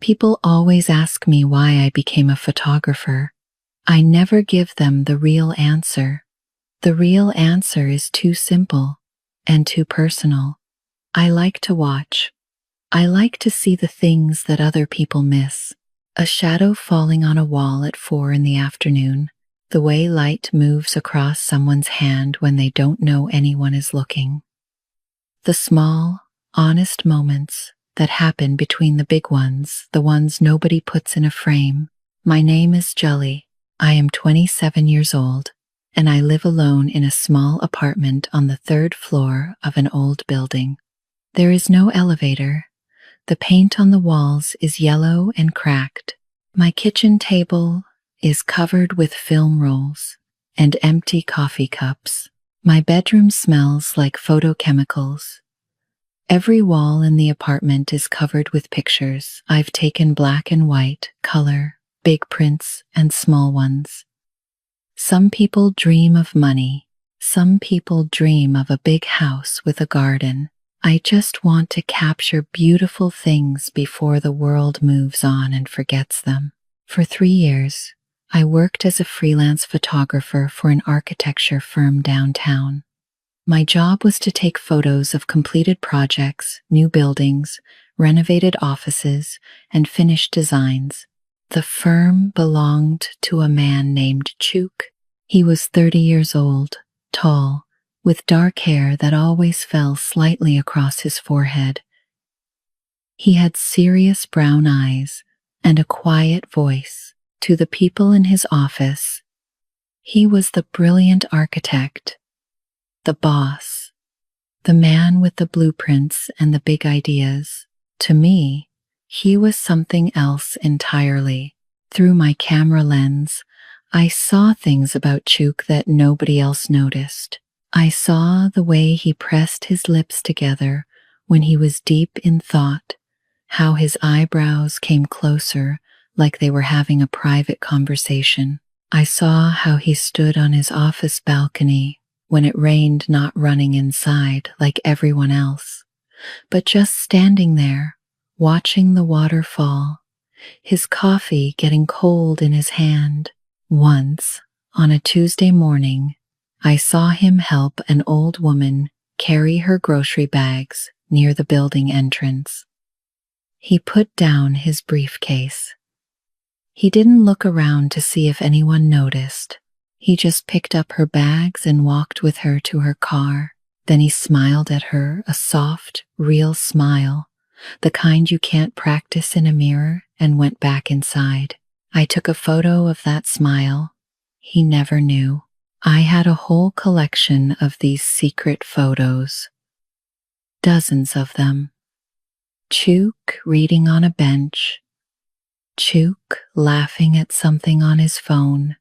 People always ask me why I became a photographer. I never give them the real answer. The real answer is too simple and too personal. I like to watch. I like to see the things that other people miss. A shadow falling on a wall at 4 in the afternoon, the way light moves across someone's hand when they don't know anyone is looking. The small, honest moments that happen between the big ones, the ones nobody puts in a frame. My name is Jelly. I am 27 years old, and I live alone in a small apartment on the 3rd floor of an old building. There is no elevator. The paint on the walls is yellow and cracked. My kitchen table is covered with film rolls and empty coffee cups. My bedroom smells like photochemicals. Every wall in the apartment is covered with pictures. I've taken black and white, color, big prints, and small ones. Some people dream of money. Some people dream of a big house with a garden. I just want to capture beautiful things before the world moves on and forgets them. For 3 years, I worked as a freelance photographer for an architecture firm downtown. My job was to take photos of completed projects, new buildings, renovated offices, and finished designs. The firm belonged to a man named Chuk. He was 30 years old, tall, with dark hair that always fell slightly across his forehead. He had serious brown eyes and a quiet voice. To the people in his office, he was the brilliant architect, the boss, the man with the blueprints and the big ideas. To me, he was something else entirely. Through my camera lens, I saw things about Chuk that nobody else noticed. I saw the way he pressed his lips together when he was deep in thought, how his eyebrows came closer like they were having a private conversation. I saw how he stood on his office balcony when it rained, not running inside like everyone else, but just standing there, watching the water fall, his coffee getting cold in his hand. Once, on a Tuesday morning, I saw him help an old woman carry her grocery bags near the building entrance. He put down his briefcase. He didn't look around to see if anyone noticed. He just picked up her bags and walked with her to her car. Then he smiled at her, a soft, real smile, the kind you can't practice in a mirror, and went back inside. I took a photo of that smile. He never knew. I had a whole collection of these secret photos. Dozens of them. Chuk reading on a bench. Chuk laughing at something on his phone.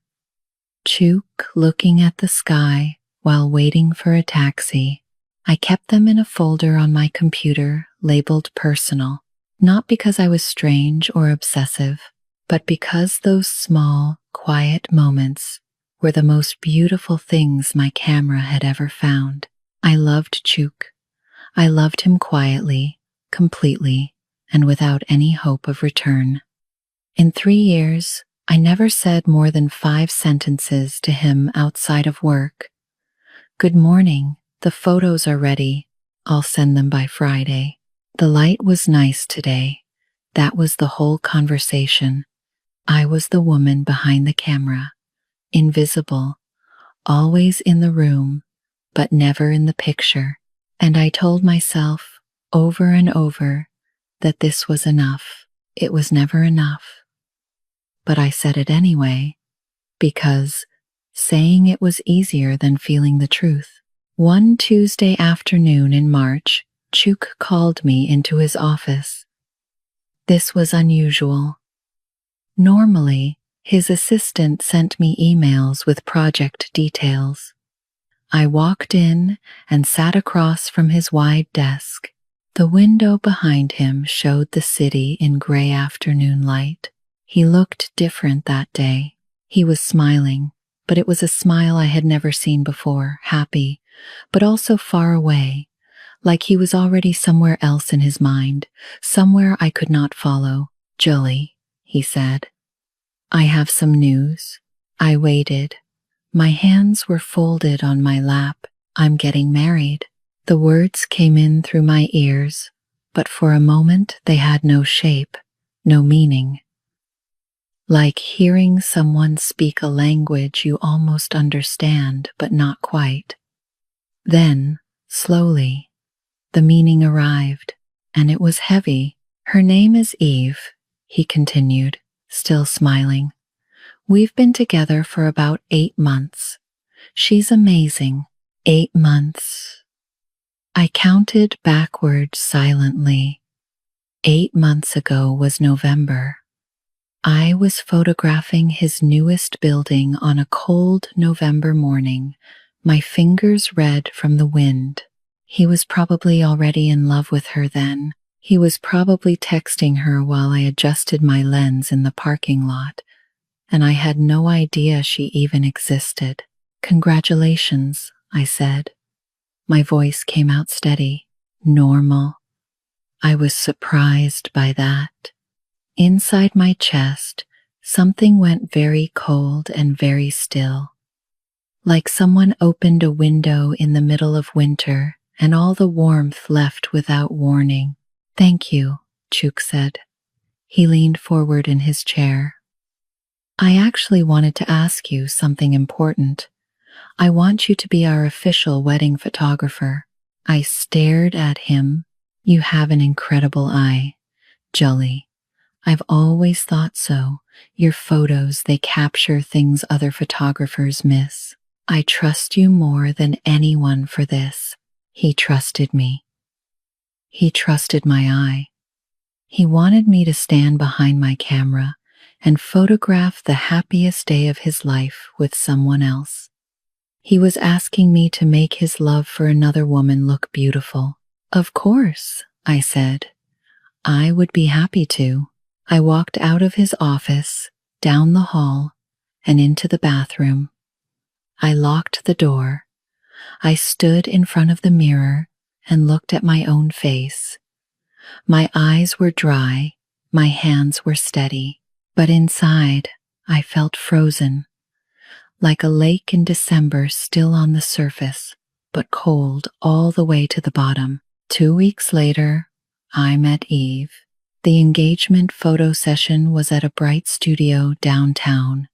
Chuk looking at the sky while waiting for a taxi. I kept them in a folder on my computer labeled personal, not because I was strange or obsessive, but because those small, quiet moments were the most beautiful things my camera had ever found. I loved Chuk. I loved him quietly, completely, and without any hope of return. In 3 years, I never said more than 5 sentences to him outside of work. Good morning, the photos are ready. I'll send them by Friday. The light was nice today. That was the whole conversation. I was the woman behind the camera, invisible, always in the room, but never in the picture. And I told myself over and over that this was enough. It was never enough. But I said it anyway, because saying it was easier than feeling the truth. One Tuesday afternoon in March, Chuk called me into his office. This was unusual. Normally, his assistant sent me emails with project details. I walked in and sat across from his wide desk. The window behind him showed the city in gray afternoon light. He looked different that day. He was smiling, but it was a smile I had never seen before, happy, but also far away, like he was already somewhere else in his mind, somewhere I could not follow. "Julie," he said, "I have some news." I waited. My hands were folded on my lap. "I'm getting married." The words came in through my ears, but for a moment they had no shape, no meaning. Like hearing someone speak a language you almost understand, but not quite. Then, slowly, the meaning arrived, and it was heavy. "Her name is Eve," he continued, still smiling. "We've been together for about 8 months. She's amazing." 8 months. I counted backwards silently. 8 months ago was November. I was photographing his newest building on a cold November morning, my fingers red from the wind. He was probably already in love with her then. He was probably texting her while I adjusted my lens in the parking lot, and I had no idea she even existed. "Congratulations," I said. My voice came out steady, normal. I was surprised by that. Inside my chest, something went very cold and very still. Like someone opened a window in the middle of winter and all the warmth left without warning. "Thank you," Chuk said. He leaned forward in his chair. "I actually wanted to ask you something important. I want you to be our official wedding photographer." I stared at him. "You have an incredible eye, Julie. I've always thought so. Your photos, they capture things other photographers miss. I trust you more than anyone for this." He trusted me. He trusted my eye. He wanted me to stand behind my camera and photograph the happiest day of his life with someone else. He was asking me to make his love for another woman look beautiful. "Of course," I said. "I would be happy to." I walked out of his office, down the hall, and into the bathroom. I locked the door. I stood in front of the mirror and looked at my own face. My eyes were dry, my hands were steady, but inside I felt frozen, like a lake in December still on the surface, but cold all the way to the bottom. 2 weeks later, I met Eve. The engagement photo session was at a bright studio downtown.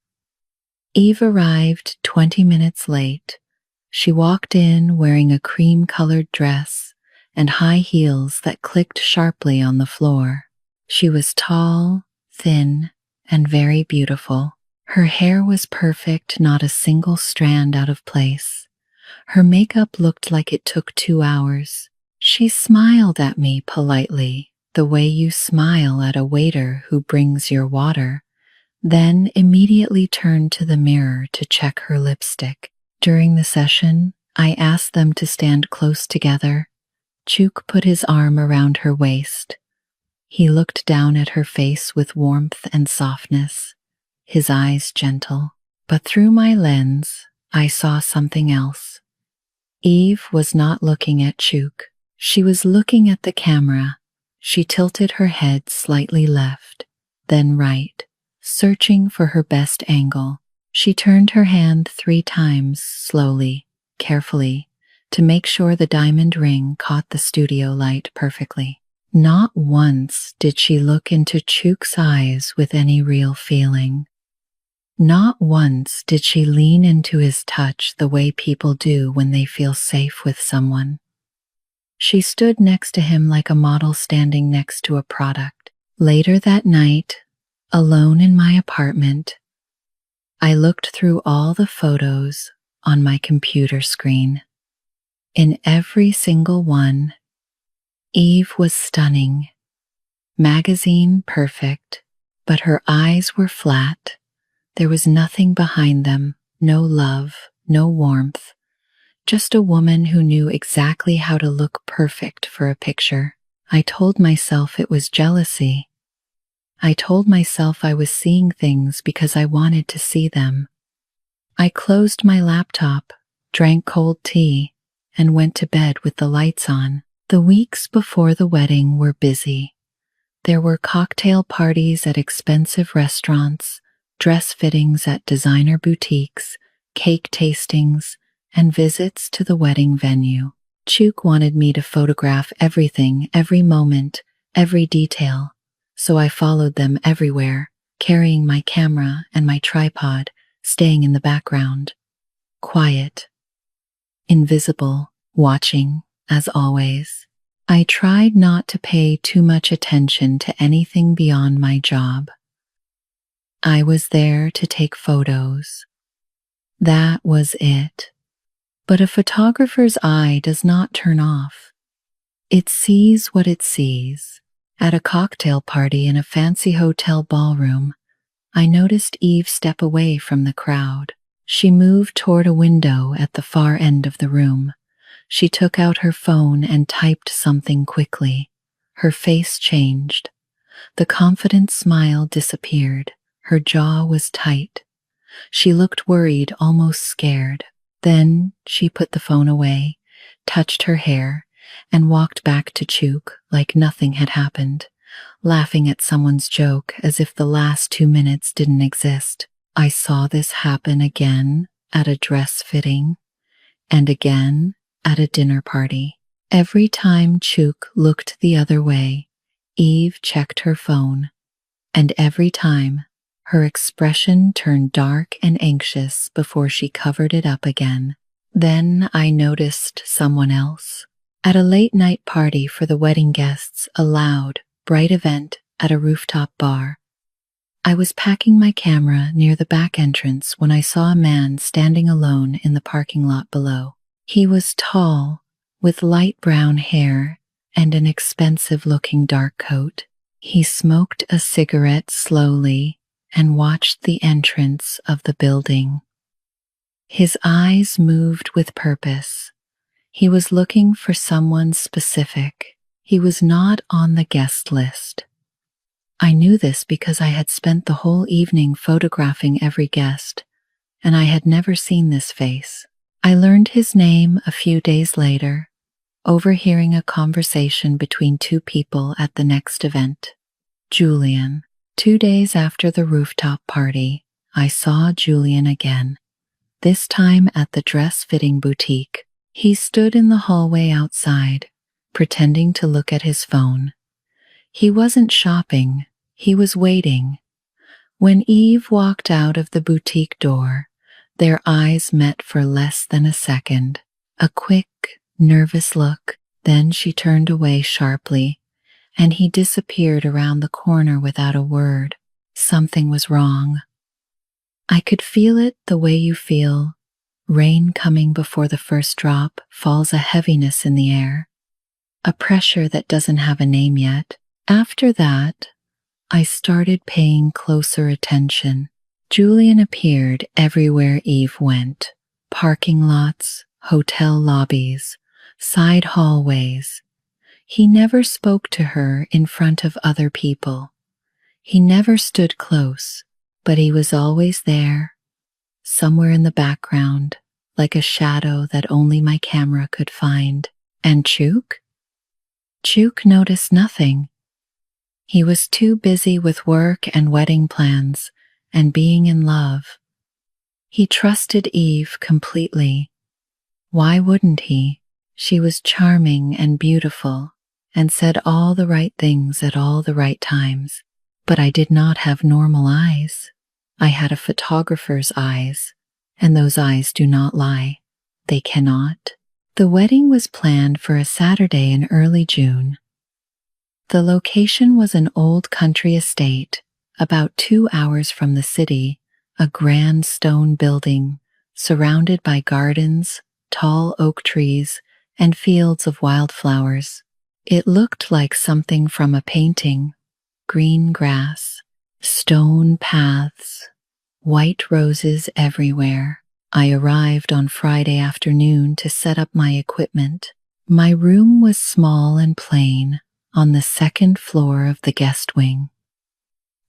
Eve arrived 20 minutes late. She walked in wearing a cream-colored dress and high heels that clicked sharply on the floor. She was tall, thin, and very beautiful. Her hair was perfect, not a single strand out of place. Her makeup looked like it took 2 hours. She smiled at me politely, the way you smile at a waiter who brings your water, then immediately turned to the mirror to check her lipstick. During the session, I asked them to stand close together. Chuk put his arm around her waist. He looked down at her face with warmth and softness, his eyes gentle. But through my lens, I saw something else. Eve was not looking at Chuk. She was looking at the camera. She tilted her head slightly left, then right, searching for her best angle. She turned her hand 3 times, slowly, carefully, to make sure the diamond ring caught the studio light perfectly. Not once did she look into Chuk's eyes with any real feeling. Not once did she lean into his touch the way people do when they feel safe with someone. She stood next to him like a model standing next to a product. Later that night, alone in my apartment, I looked through all the photos on my computer screen. In every single one, Eve was stunning, magazine perfect, but her eyes were flat. There was nothing behind them, no love, no warmth. Just a woman who knew exactly how to look perfect for a picture. I told myself it was jealousy. I told myself I was seeing things because I wanted to see them. I closed my laptop, drank cold tea, and went to bed with the lights on. The weeks before the wedding were busy. There were cocktail parties at expensive restaurants, dress fittings at designer boutiques, cake tastings, and visits to the wedding venue. Chuk wanted me to photograph everything, every moment, every detail, so I followed them everywhere, carrying my camera and my tripod, staying in the background. Quiet, invisible, watching, as always. I tried not to pay too much attention to anything beyond my job. I was there to take photos. That was it. But a photographer's eye does not turn off. It sees what it sees. At a cocktail party in a fancy hotel ballroom, I noticed Eve step away from the crowd. She moved toward a window at the far end of the room. She took out her phone and typed something quickly. Her face changed. The confident smile disappeared. Her jaw was tight. She looked worried, almost scared. Then she put the phone away, touched her hair, and walked back to Chuk like nothing had happened, laughing at someone's joke as if the last 2 minutes didn't exist. I saw this happen again at a dress fitting, and again at a dinner party. Every time Chuk looked the other way, Eve checked her phone, and every time her expression turned dark and anxious before she covered it up again. Then I noticed someone else. At a late-night party for the wedding guests, a loud, bright event at a rooftop bar, I was packing my camera near the back entrance when I saw a man standing alone in the parking lot below. He was tall, with light brown hair and an expensive-looking dark coat. He smoked a cigarette slowly and watched the entrance of the building. His eyes moved with purpose. He was looking for someone specific. He was not on the guest list. I knew this because I had spent the whole evening photographing every guest, and I had never seen this face. I learned his name a few days later, overhearing a conversation between two people at the next event. Julian. 2 days after the rooftop party, I saw Julian again, this time at the dress-fitting boutique. He stood in the hallway outside, pretending to look at his phone. He wasn't shopping, he was waiting. When Eve walked out of the boutique door, their eyes met for less than a second. A quick, nervous look, then she turned away sharply, and he disappeared around the corner without a word. Something was wrong. I could feel it the way you feel. Rain coming before the first drop falls a heaviness in the air, a pressure that doesn't have a name yet. After that, I started paying closer attention. Julian appeared everywhere Eve went. Parking lots, hotel lobbies, side hallways. He never spoke to her in front of other people. He never stood close, but he was always there, somewhere in the background, like a shadow that only my camera could find. And Chuk? Chuk noticed nothing. He was too busy with work and wedding plans and being in love. He trusted Eve completely. Why wouldn't he? She was charming and beautiful and said all the right things at all the right times. But I did not have normal eyes. I had a photographer's eyes, and those eyes do not lie. They cannot. The wedding was planned for a Saturday in early June. The location was an old country estate, about 2 hours from the city, a grand stone building, surrounded by gardens, tall oak trees, and fields of wildflowers. It looked like something from a painting. Green grass, stone paths, white roses everywhere. I arrived on Friday afternoon to set up my equipment. My room was small and plain, on the second floor of the guest wing.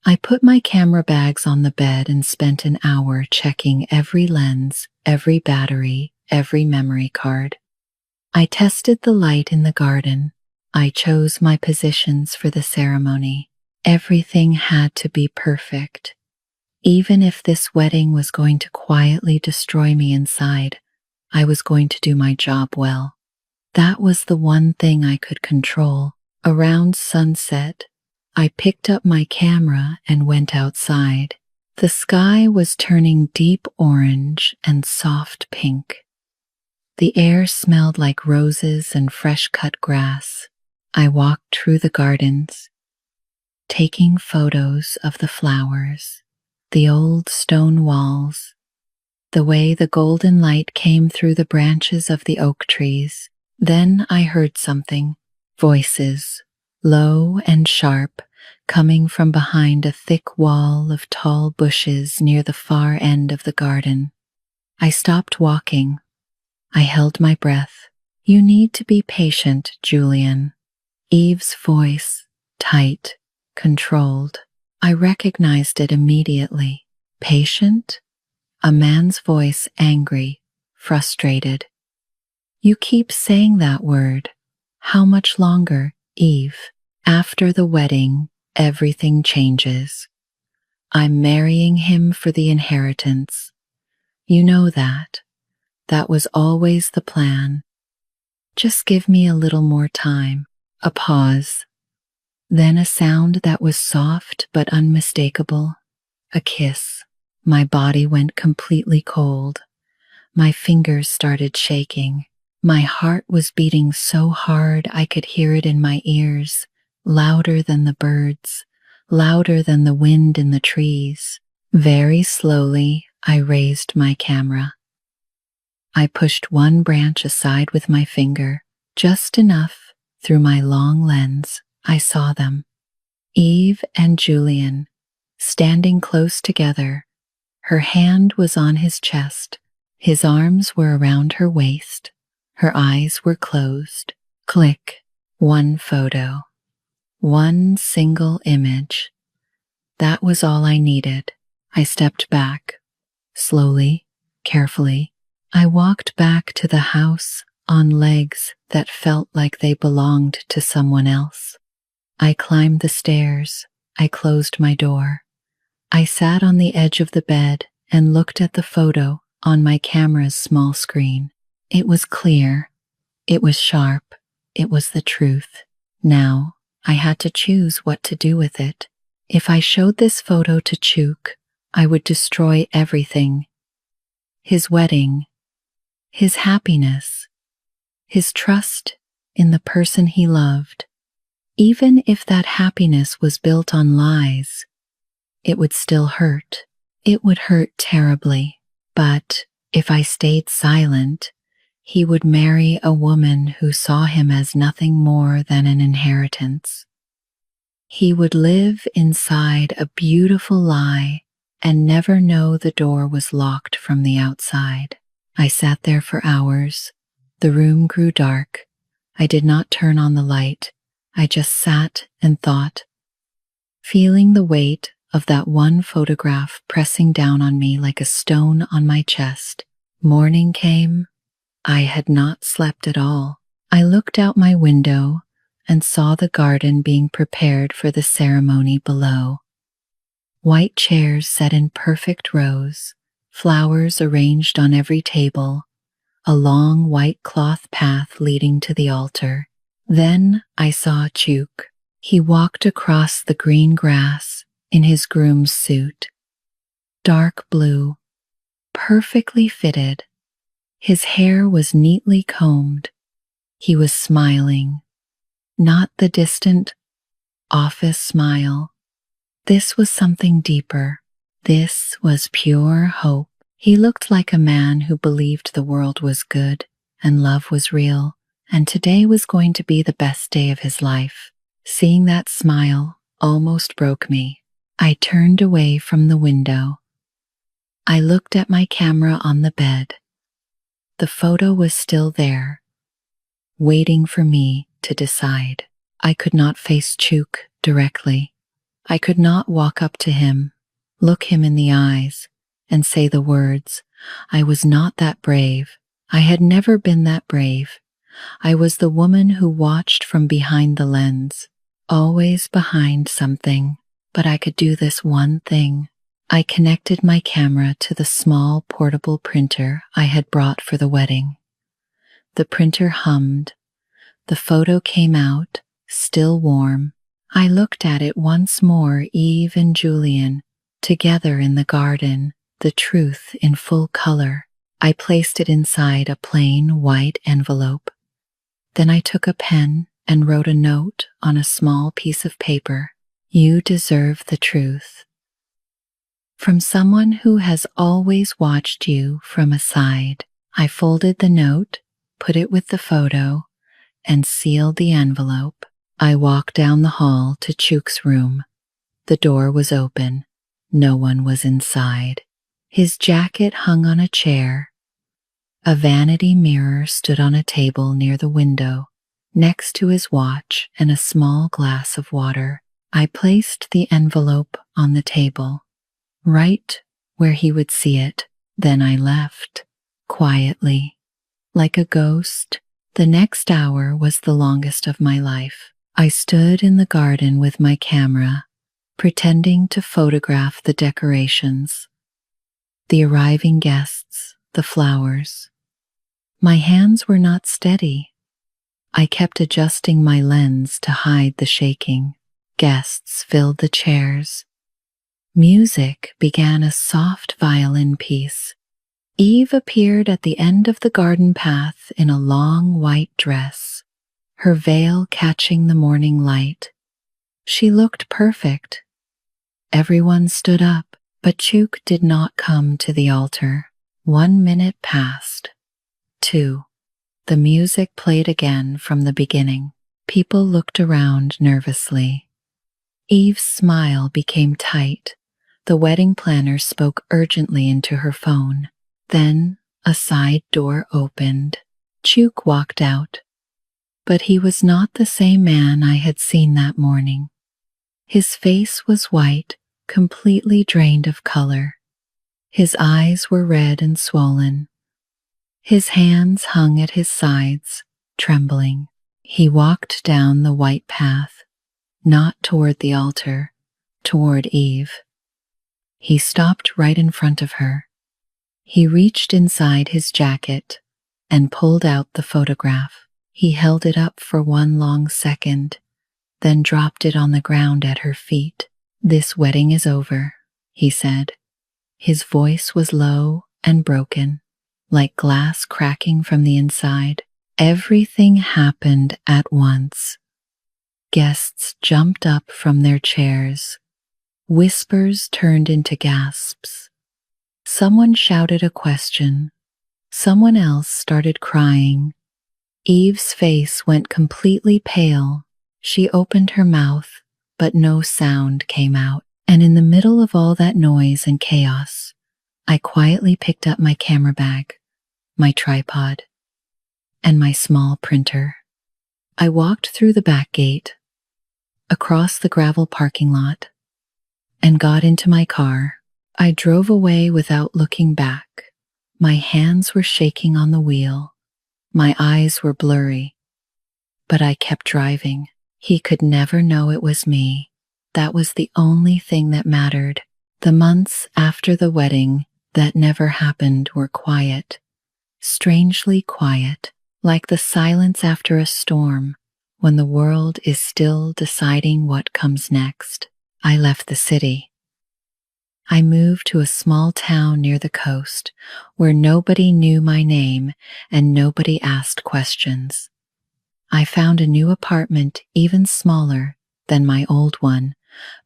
I put my camera bags on the bed and spent an hour checking every lens, every battery, every memory card. I tested the light in the garden. I chose my positions for the ceremony. Everything had to be perfect. Even if this wedding was going to quietly destroy me inside, I was going to do my job well. That was the one thing I could control. Around sunset, I picked up my camera and went outside. The sky was turning deep orange and soft pink. The air smelled like roses and fresh cut grass. I walked through the gardens, taking photos of the flowers, the old stone walls, the way the golden light came through the branches of the oak trees. Then I heard something, voices, low and sharp, coming from behind a thick wall of tall bushes near the far end of the garden. I stopped walking. I held my breath. "You need to be patient, Julian." Eve's voice, tight, controlled. I recognized it immediately. Patient? A man's voice, angry, frustrated. "You keep saying that word. How much longer, Eve? After the wedding, everything changes. I'm marrying him for the inheritance. You know that. That was always the plan. Just give me a little more time." A pause. Then a sound that was soft but unmistakable. A kiss. My body went completely cold. My fingers started shaking. My heart was beating so hard I could hear it in my ears, louder than the birds, louder than the wind in the trees. Very slowly, I raised my camera. I pushed one branch aside with my finger, just enough. Through my long lens, I saw them. Eve and Julian, standing close together. Her hand was on his chest. His arms were around her waist. Her eyes were closed. Click. One photo. One single image. That was all I needed. I stepped back. Slowly, carefully, I walked back to the house on legs that felt like they belonged to someone else. I climbed the stairs. I closed my door. I sat on the edge of the bed and looked at the photo on my camera's small screen. It was clear. It was sharp. It was the truth. Now, I had to choose what to do with it. If I showed this photo to Chuk, I would destroy everything. His wedding, his happiness, his trust in the person he loved. Even if that happiness was built on lies, it would still hurt. It would hurt terribly. But if I stayed silent, he would marry a woman who saw him as nothing more than an inheritance. He would live inside a beautiful lie and never know the door was locked from the outside. I sat there for hours. The room grew dark. I did not turn on the light. I just sat and thought, feeling the weight of that one photograph pressing down on me like a stone on my chest. Morning came. I had not slept at all. I looked out my window and saw the garden being prepared for the ceremony below. White chairs set in perfect rows, flowers arranged on every table, a long white cloth path leading to the altar. Then I saw Chuk. He walked across the green grass in his groom's suit. Dark blue, perfectly fitted. His hair was neatly combed. He was smiling, not the distant office smile. This was something deeper. This was pure hope. He looked like a man who believed the world was good and love was real, and today was going to be the best day of his life. Seeing that smile almost broke me. I turned away from the window. I looked at my camera on the bed. The photo was still there, waiting for me to decide. I could not face Chuk directly. I could not walk up to him, look him in the eyes, and say the words. I was not that brave. I had never been that brave. I was the woman who watched from behind the lens, always behind something, but I could do this one thing. I connected my camera to the small portable printer I had brought for the wedding. The printer hummed. The photo came out, still warm. I looked at it once more, Eve and Julian, together in the garden, the truth in full color. I placed it inside a plain white envelope. Then I took a pen and wrote a note on a small piece of paper. You deserve the truth. From someone who has always watched you from a side. I folded the note, put it with the photo, and sealed the envelope. I walked down the hall to Chuk's room. The door was open. No one was inside. His jacket hung on a chair. A vanity mirror stood on a table near the window, next to his watch and a small glass of water. I placed the envelope on the table, right where he would see it. Then I left, quietly, like a ghost. The next hour was the longest of my life. I stood in the garden with my camera, pretending to photograph the decorations, the arriving guests, the flowers. My hands were not steady. I kept adjusting my lens to hide the shaking. Guests filled the chairs. Music began, a soft violin piece. Eve appeared at the end of the garden path in a long white dress, her veil catching the morning light. She looked perfect. Everyone stood up, but Chuk did not come to the altar. 1 minute passed. 2. The music played again from the beginning. People looked around nervously. Eve's smile became tight. The wedding planner spoke urgently into her phone. Then a side door opened. Chuk walked out. But he was not the same man I had seen that morning. His face was white, completely drained of color. His eyes were red and swollen. His hands hung at his sides, trembling. He walked down the white path, not toward the altar, toward Eve. He stopped right in front of her. He reached inside his jacket and pulled out the photograph. He held it up for 1 long second, then dropped it on the ground at her feet. This wedding is over, he said. His voice was low and broken, like glass cracking from the inside. Everything happened at once. Guests jumped up from their chairs. Whispers turned into gasps. Someone shouted a question. Someone else started crying. Eve's face went completely pale. She opened her mouth, but no sound came out. And in the middle of all that noise and chaos, I quietly picked up my camera bag, my tripod, and my small printer. I walked through the back gate, across the gravel parking lot, and got into my car. I drove away without looking back. My hands were shaking on the wheel. My eyes were blurry. But I kept driving. He could never know it was me. That was the only thing that mattered. The months after the wedding that never happened were quiet, strangely quiet, like the silence after a storm, when the world is still deciding what comes next. I left the city. I moved to a small town near the coast where nobody knew my name and nobody asked questions. I found a new apartment even smaller than my old one,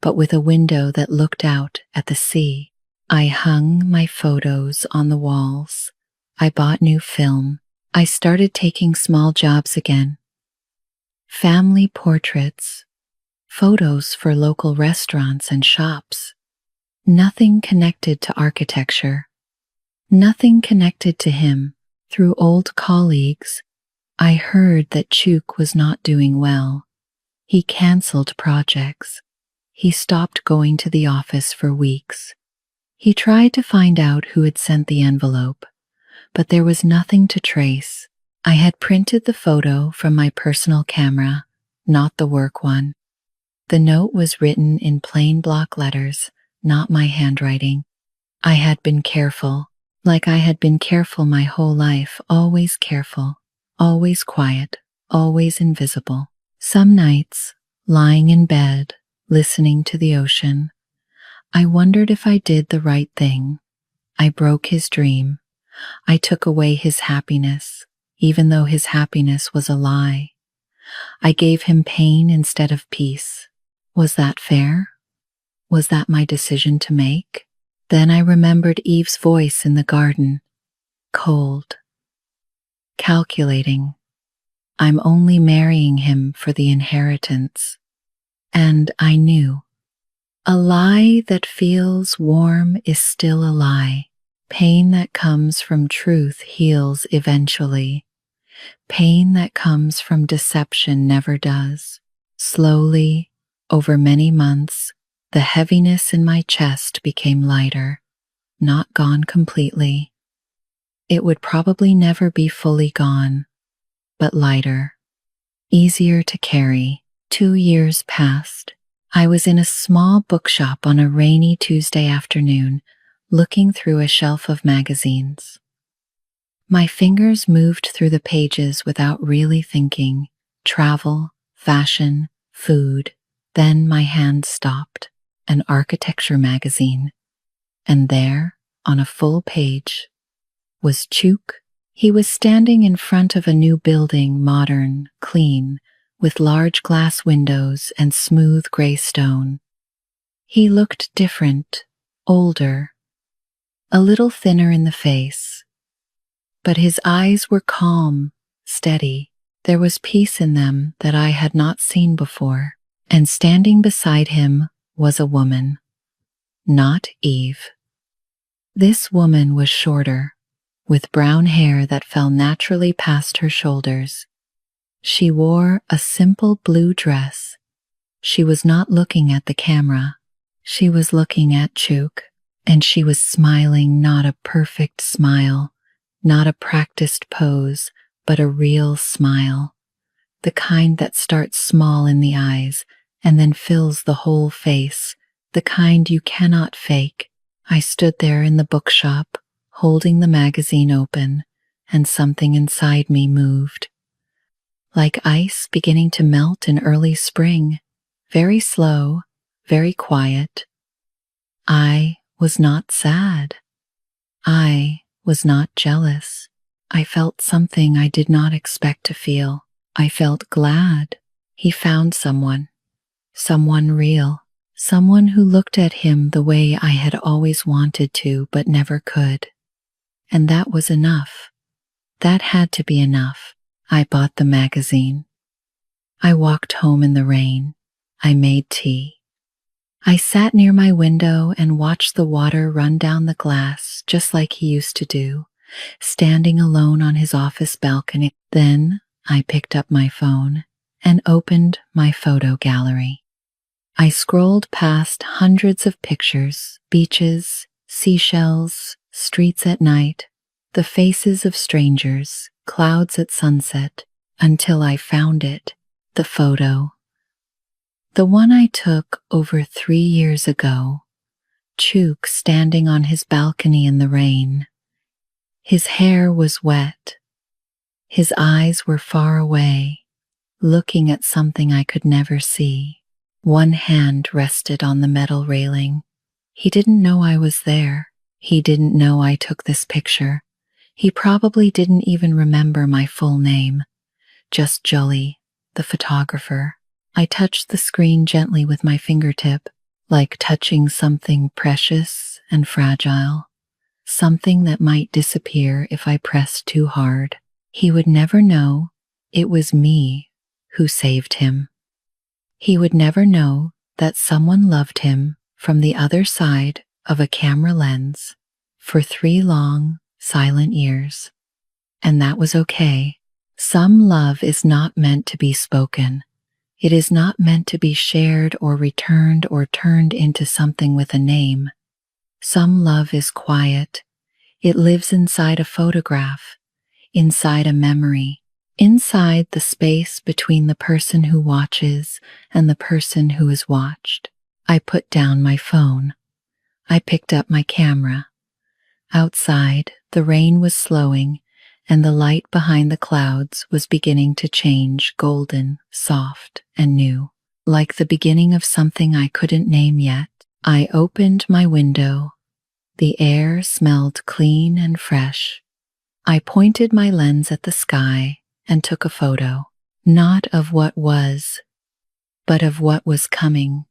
but with a window that looked out at the sea. I hung my photos on the walls. I bought new film. I started taking small jobs again. Family portraits, photos for local restaurants and shops. Nothing connected to architecture. Nothing connected to him. Through old colleagues, I heard that Chuk was not doing well. He canceled projects. He stopped going to the office for weeks. He tried to find out who had sent the envelope, but there was nothing to trace. I had printed the photo from my personal camera, not the work one. The note was written in plain block letters, not my handwriting. I had been careful, like I had been careful my whole life, always careful, always quiet, always invisible. Some nights, lying in bed, listening to the ocean, I wondered if I did the right thing. I broke his dream. I took away his happiness, even though his happiness was a lie. I gave him pain instead of peace. Was that fair? Was that my decision to make? Then I remembered Eve's voice in the garden, cold, calculating. I'm only marrying him for the inheritance. And I knew. A lie that feels warm is still a lie. Pain that comes from truth heals eventually. Pain that comes from deception never does. Slowly, over many months, the heaviness in my chest became lighter, not gone completely. It would probably never be fully gone, but lighter, easier to carry. 2 years passed. I was in a small bookshop on a rainy Tuesday afternoon, looking through a shelf of magazines. My fingers moved through the pages without really thinking. Travel, fashion, food. Then my hand stopped. An architecture magazine. And there, on a full page, was Chuk. He was standing in front of a new building, modern, clean, with large glass windows and smooth gray stone. He looked different, older, a little thinner in the face. But his eyes were calm, steady. There was peace in them that I had not seen before. And standing beside him was a woman. Not Eve. This woman was shorter, with brown hair that fell naturally past her shoulders. She wore a simple blue dress. She was not looking at the camera. She was looking at Chuk, and she was smiling, not a perfect smile, not a practiced pose, but a real smile. The kind that starts small in the eyes and then fills the whole face, the kind you cannot fake. I stood there in the bookshop, holding the magazine open, and something inside me moved. Like ice beginning to melt in early spring, very slow, very quiet. I was not sad. I was not jealous. I felt something I did not expect to feel. I felt glad. He found someone real, someone who looked at him the way I had always wanted to but never could. And that was enough. That had to be enough. I bought the magazine. I walked home in the rain. I made tea. I sat near my window and watched the water run down the glass just like he used to do, standing alone on his office balcony. Then I picked up my phone and opened my photo gallery. I scrolled past hundreds of pictures, beaches, seashells, streets at night, the faces of strangers, clouds at sunset, until I found it, the photo. The one I took over 3 years ago, Chuk standing on his balcony in the rain. His hair was wet. His eyes were far away, looking at something I could never see. One hand rested on the metal railing. He didn't know I was there. He didn't know I took this picture. He probably didn't even remember my full name. Just Jolly, the photographer. I touched the screen gently with my fingertip, like touching something precious and fragile, something that might disappear if I pressed too hard. He would never know it was me who saved him. He would never know that someone loved him from the other side of a camera lens for 3 long, silent years. And that was okay. Some love is not meant to be spoken. It is not meant to be shared or returned or turned into something with a name. Some love is quiet. It lives inside a photograph. inside a memory, inside the space between the person who watches and the person who is watched. I put down my phone. I picked up my camera. Outside, the rain was slowing, and the light behind the clouds was beginning to change golden, soft, and new, like the beginning of something I couldn't name yet. I opened my window. The air smelled clean and fresh. I pointed my lens at the sky and took a photo, not of what was, but of what was coming.